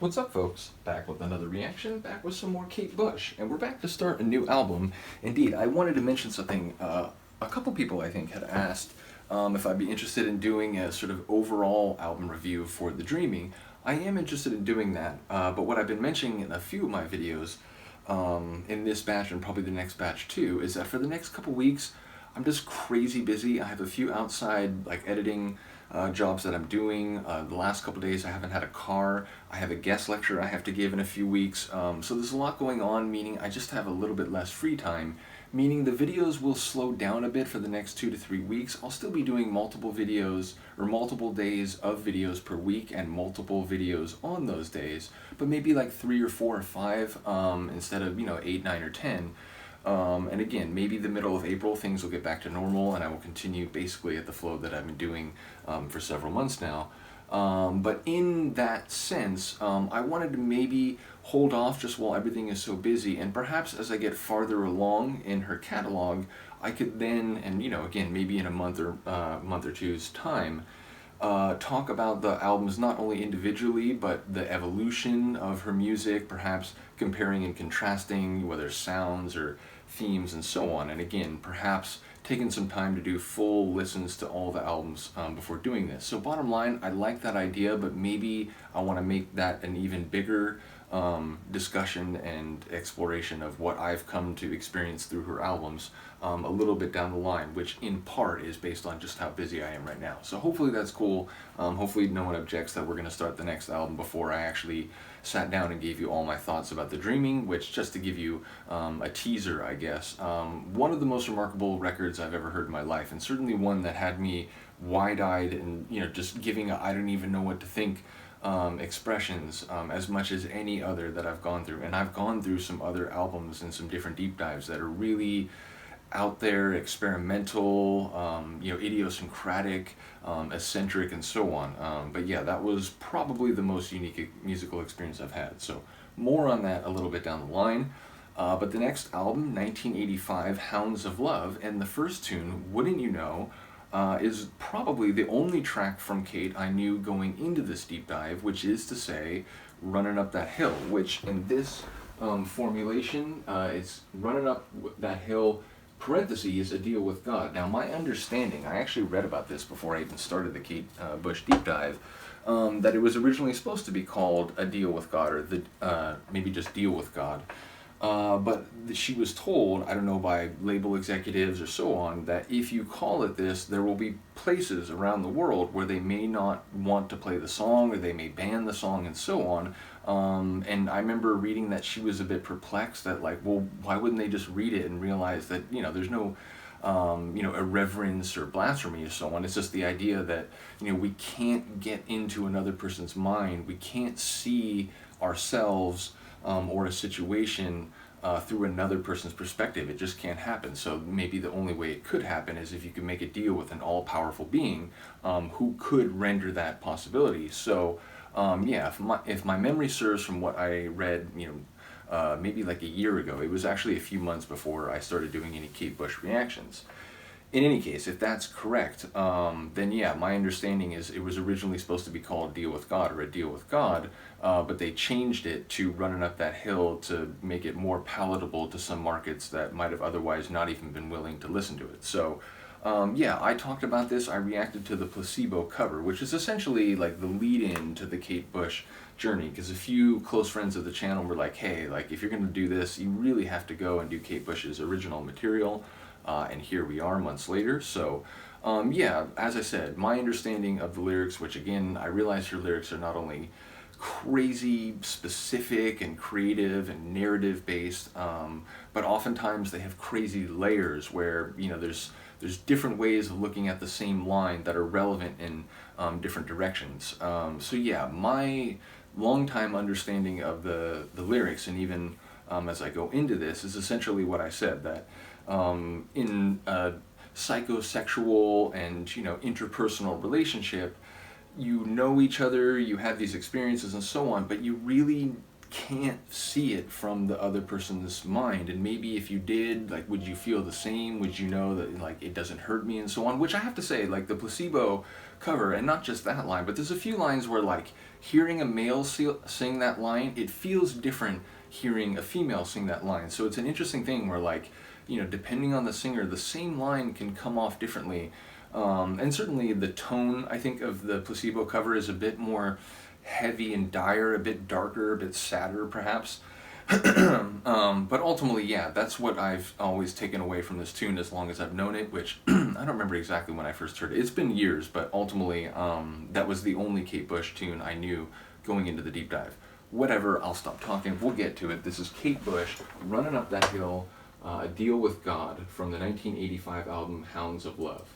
What's up, folks? Back with another reaction, back with some more Kate Bush, and we're back to start a new album. Indeed, I wanted to mention something. A couple people, I think, had asked if I'd be interested in doing a sort of overall album review for The Dreaming. I am interested in doing that, but what I've been mentioning in a few of my videos, in this batch and probably the next batch too, is that for the next couple weeks, I'm just crazy busy. I have a few outside editing jobs that I'm doing. The last couple days I haven't had a car. I have a guest lecture I have to give in a few weeks. So there's a lot going on, meaning I just have a little bit less free time, meaning the videos will slow down a bit for the next 2 to 3 weeks. I'll still be doing multiple videos or multiple days of videos per week and multiple videos on those days, but maybe like 3 or 4 or 5 instead of 8, 9, or 10. And again, maybe the middle of April things will get back to normal and I will continue basically at the flow that I've been doing for several months now. But in that sense, I wanted to maybe hold off just while everything is so busy, and perhaps as I get farther along in her catalog, I could then, and again, maybe in a month or two's time, talk about the albums not only individually, but the evolution of her music, perhaps comparing and contrasting whether sounds or themes and so on. And again, perhaps taking some time to do full listens to all the albums before doing this. So bottom line, I like that idea, but maybe I want to make that an even bigger discussion and exploration of what I've come to experience through her albums a little bit down the line, which in part is based on just how busy I am right now. So hopefully that's cool. Hopefully no one objects that we're going to start the next album before I actually sat down and gave you all my thoughts about The Dreaming, which, just to give you a teaser, I guess, one of the most remarkable records I've ever heard in my life, and certainly one that had me wide-eyed and just giving a I don't even know what to think expressions as much as any other that I've gone through. And I've gone through some other albums and some different deep dives that are really out there, experimental, idiosyncratic, eccentric, and so on. But yeah, that was probably the most unique musical experience I've had. So more on that a little bit down the line. But the next album, 1985, Hounds of Love, and the first tune, Wouldn't You Know, is probably the only track from Kate I knew going into this deep dive, which is to say, Running Up That Hill, which in this formulation, it's Running Up That Hill, parentheses, A Deal with God. Now, my understanding, I actually read about this before I even started the Kate Bush deep dive, that it was originally supposed to be called A Deal with God, or maybe just Deal with God. But she was told, I don't know, by label executives or so on, that if you call it this, there will be places around the world where they may not want to play the song, or they may ban the song, and so on. And I remember reading that she was a bit perplexed that, well, why wouldn't they just read it and realize that, there's no irreverence or blasphemy or so on. It's just the idea that, we can't get into another person's mind. We can't see ourselves or a situation through another person's perspective. It just can't happen. So maybe the only way it could happen is if you could make a deal with an all-powerful being who could render that possibility. So yeah, if my memory serves from what I read, maybe like a year ago, it was actually a few months before I started doing any Kate Bush reactions. In any case, if that's correct, then yeah, my understanding is it was originally supposed to be called Deal with God, or A Deal with God, but they changed it to Running Up That Hill to make it more palatable to some markets that might have otherwise not even been willing to listen to it. So yeah, I talked about this. I reacted to the Placebo cover, which is essentially like the lead-in to the Kate Bush journey, because a few close friends of the channel were like, hey, if you're going to do this, you really have to go and do Kate Bush's original material. And here we are months later. So yeah, as I said, my understanding of the lyrics, which again, I realize her lyrics are not only crazy specific and creative and narrative based, but oftentimes they have crazy layers where there's different ways of looking at the same line that are relevant in different directions. So yeah, my longtime understanding of the lyrics, and even as I go into this, is essentially what I said, that in a psychosexual and interpersonal relationship, you know each other, you have these experiences and so on, but you really can't see it from the other person's mind. And maybe if you did, would you feel the same? Would you know that it doesn't hurt me and so on? Which I have to say, the Placebo cover, and not just that line, but there's a few lines where hearing a male sing that line, it feels different hearing a female sing that line. So it's an interesting thing where, like, depending on the singer, the same line can come off differently. And certainly the tone, I think, of the Placebo cover is a bit more heavy and dire, a bit darker, a bit sadder, perhaps. But ultimately, yeah, that's what I've always taken away from this tune as long as I've known it, which I don't remember exactly when I first heard it. It's been years, but ultimately, that was the only Kate Bush tune I knew going into the deep dive. Whatever, I'll stop talking. We'll get to it. This is Kate Bush, Running Up That Hill, A Deal with God, from the 1985 album Hounds of Love.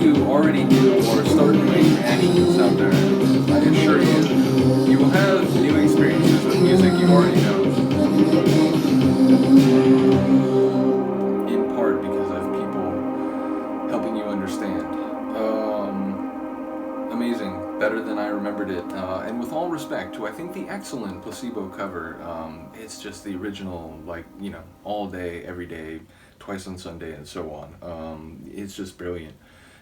you already do or started doing reactions out there, I assure you will have new experiences with music you already know. In part because of people helping you understand. Amazing, better than I remembered it. And with all respect to, I think, the excellent Placebo cover, it's just the original, like, all day, every day, twice on Sunday, and so on. It's just brilliant.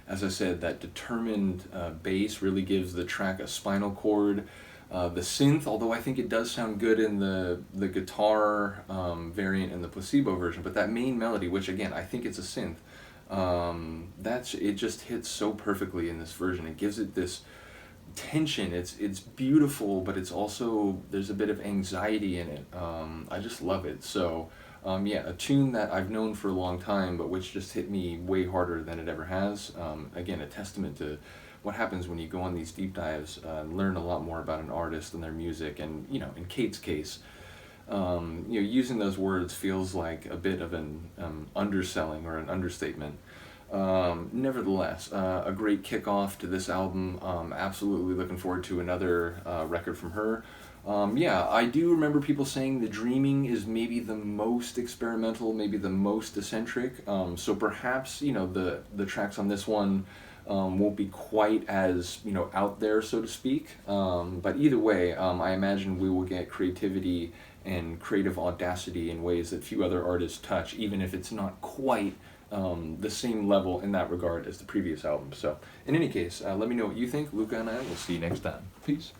As I said, that determined bass really gives the track a spinal cord. The synth, although I think it does sound good in the guitar variant and the Placebo version, but that main melody, which again, I think it's a synth, it just hits so perfectly in this version. It gives it this tension. It's beautiful, but it's also, there's a bit of anxiety in it. I just love it. So a tune that I've known for a long time, but which just hit me way harder than it ever has. Again, a testament to what happens when you go on these deep dives and learn a lot more about an artist and their music. And in Kate's case, using those words feels like a bit of an underselling or an understatement. Nevertheless, a great kickoff to this album. Absolutely looking forward to another record from her. I do remember people saying the Dreaming is maybe the most experimental, maybe the most eccentric. So perhaps the tracks on this one won't be quite as out there, so to speak. But either way, I imagine we will get creativity and creative audacity in ways that few other artists touch, even if it's not quite the same level in that regard as the previous album. So in any case, let me know what you think. Luca and I will see you next time. Peace.